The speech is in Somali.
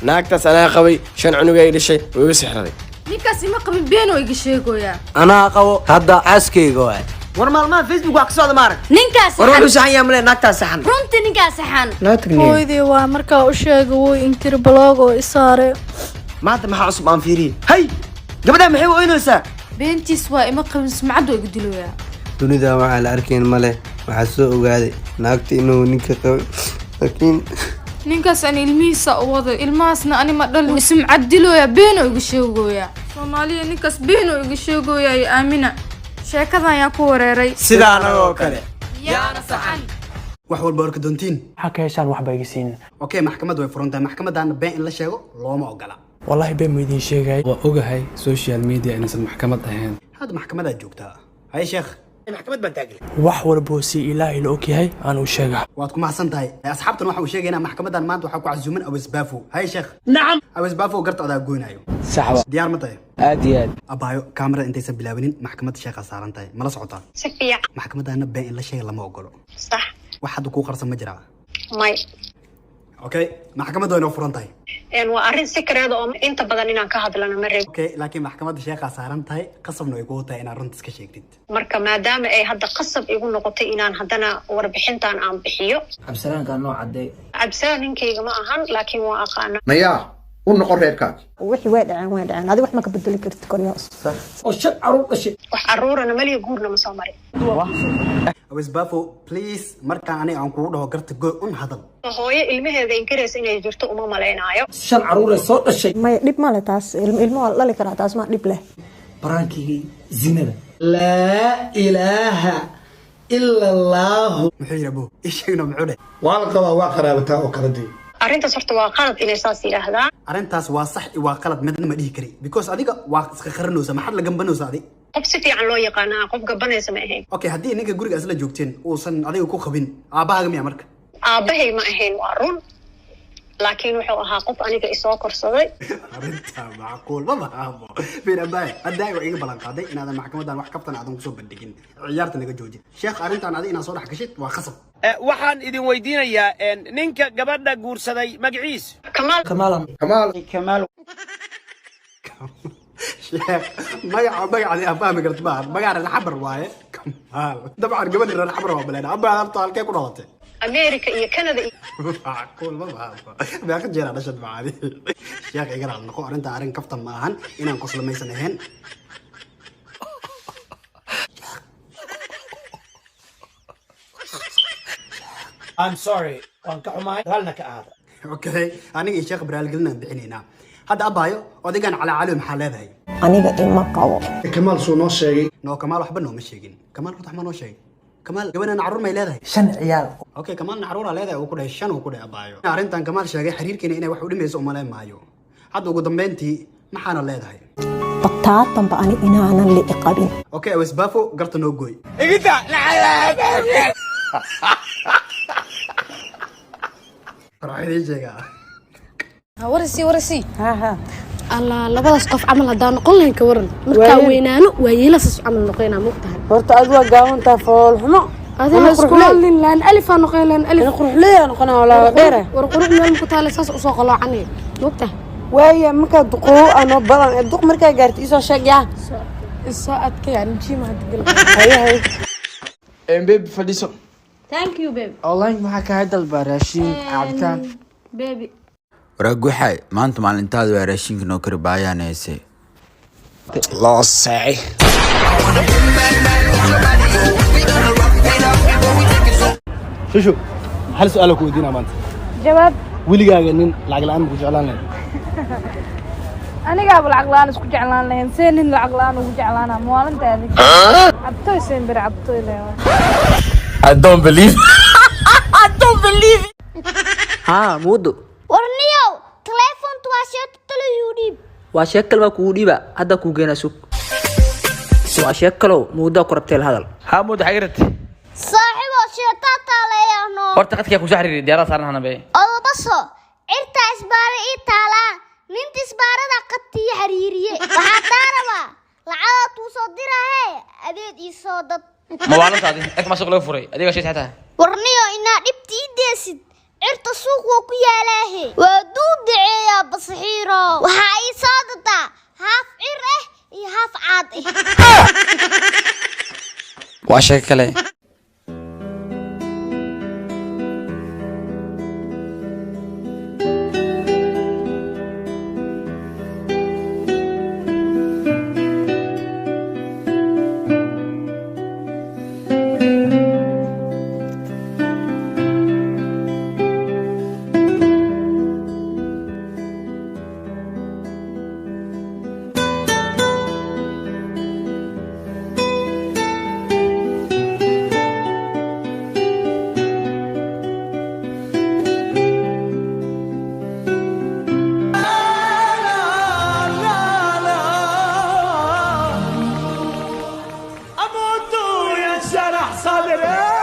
naagtaas anaa qabay 5 cunug ay dhashay way iga sixraday ninkaas ima qabin been oo iga sheegoya anaa qabo hadda aaskeyga waay war maalmaha Facebook wax ka soo maarag ninkaas war wuxuu saxan yahay naagtaas saxan runtii ninkaas saxan la tagni hooyadii waa markaa u sheegay wuu inkir blog oo isaare maanta maxaa cusub aan fiiriye hay gabadha maxay u oynaysaa beentiis waa ima qabin sumcadu iga diloya dunida waxaa la arkayn male waxaa soo ogaaday naagta inuu ninka qabo laakiin ninkaas aan ilmihiisa u wado ilmahaasna ani ma dhalin sumcad diloya been oo iga sheegoya Soomaaliya ninkaas been oo iga sheegoya ay aamina sheekadan yaa ku wareeray sidaan oo kale yaana saxan wax walba warka doontiin waxa ka heshaan wax bay gisiin okay maxkamaddu way furantahay maxkamadana been in la sheego looma ogola wallahi been ma idin sheegay waa ogahay social media inaysan maxkamad ahayn hada maxkamada joogtaa hay sheekh maxkamad baan taagay wax walba si ilaahay la ogyahay aan u sheega waad ku mahadsan tahay asxaabtan waxa uu sheegaynaa maxkamadan maanta waxa ku casuuman Awas Baafo hay sheekh nacam Awas Baafo garta adaa gooynayo saxba diyaar ma tahay aad iyo aad abaayo kaamira intaysan bilaabinin maxkamadda sheekha saaran tahay mala socotaa si fiican maxkamadana been in la sheego lama ogolo sax wax hadda ku qarsan ma jiraa may okay maxkamaddu way noo furan tahay waa arrin secret oo inta badan inaan ka hadlano ma reeb okay laakiin maxkamadda sheekha saaran tahay qasabna way ku tahay inaan runta iska sheegtid marka maadaama ay hadda qasab igu noqotay inaan haddana warbixintan aan bixiyo cabsanaanka noo caday cabsaan ninkayga ma ahan laakiin waa aqaana maya u noqon reerkaas wixii way dhaceen adiga wax ma ka bedeli kartid koryaas oo shad caruur dhashay wax caruurana maliya guurna ma soo marin Awas Baafo please markaan aniga aan kugu dhaho garta gooy un hadal hooyo ilmaheeda inkareysa inay jirto uma malaynaayo 5 caruur ay soo dhashay may dhib ma leh taas ilmo waa dhali karaa taas ma dhib leh barankii zinada la ilaaha illa allah muxuu yiraahdo isheegna muxuu dhahay waa la qabaa waa qaraabataa oo kala day arrintaas horta waa qalad inay saas yiraahdaan arrintaas waa sax waa qalad midna ma dhihi kari because adiga waa iska qaranaysa maxad la gambanaysa adiga qof si fiican loo yaqaan qof gabanaysa ma ahayn okay haddii ninka guriga isla joogteen uusan adiga ku qabin aabahaaga miya marka aabahay ma ahayn waa run laakiin wuxuu ahaa qof aniga isoo korsaday arrinta macquul ma baabo fiir abaay hadda ay iga balan qaaday inaadan maxkamadan wax kabtan aadan ku soo bandhigin ciyaarta naga jooji sheekh arrintan adiga inaan soo dhax gashid waa khasab waxaan idin weydiinayaa ninka gabadha guursaday magaciis kamaal sheekh magaca afahmi karta baa magaca xabar waaye kamaal dabcan gabadha reer xabar waa baleen abaa horta halkee ku dhalatay America iyo Canada معقول ما باخذ جيران عشان معاني يا اخي قرا نقو انت ارن كفتا ما اهن ان قسل ما يسنهن I'm sorry waan ka xumahay halna ka aada okay aniga sheekh Ibraahim galna bixinayna hada abaayo odigan cala cali maxaa leedahay aniga ilma qabo kamaal soo noo sheegay no kamaal waxba noo ma sheegin kamaal wax ma noo sheegay kamaal gabadhan carruur may leedahay 5 ciyaal okay kamaal carruur leedahay oo ku dhahay 5 oo ku dhahay abaayo arrintan kamaal sheegay xiriirkeena inay wax u dhimayso uma leen maayo hadda ugu dambeyntii maxaana leedahay bataatan ba ani inaanan li qabin okay Awas Baafo garta noo gooy igita la راحي جيجا warasi ha الله labadaas qof amal hadaan noqon lahayn ka waran marka weynaano waa yeelasas amal noqonaa muqtahay horta aad waa gaawanta fool xumo adiga isku halin laan alif aan noqon laan alif quruxleeya noqonaa wala dheer war qurux meel ku taale saas u soo qaloocanay muqtahay waaya marka duqo ano badan duq marka gaartay soo sheegaya soo adkay aan jiima hadgal hay baby fadhiso thank you baby online waxa ka hadal baarashin cabtaan baby waraguxay maanta maalintaada waa raashinka noo kari baayaanayse loo saay شو هل سؤالك ودينا مانت jawaab weligaaga nin lacag la'aan ku jeclaan lahayd aniga abul aqlaan isku jeclaan lahayn seenin lacag la'aan ugu jeclaana maalintaadi abtooy seen bir abtooy leeyahay I don't believe ha muudo warniyow telefontu waa sheegto talo yudib waa sheekal waa kugu dhiba hadda ku geena sug waa sheekalo muudo ku rabtay hadal ha mud xayrad saaxibo sheeta taaleeyano horta qadka ku saxriir diyaarada saarnahana be odabaso cirta isbaara ii taala ninta isbaarada qadtiya xiriiriye waxa taaraba lacag tuu soo dirahay adeed ii soo dad ma waalantaadi ek ma shaqo laga furay adiga shay xataa warniyo ina dhibti deesid عرت السوق وكياله ودود يا بصحيرة وهاي صادتا هاف عره هاف عاطي واشيك كله أموت يا شرح صدري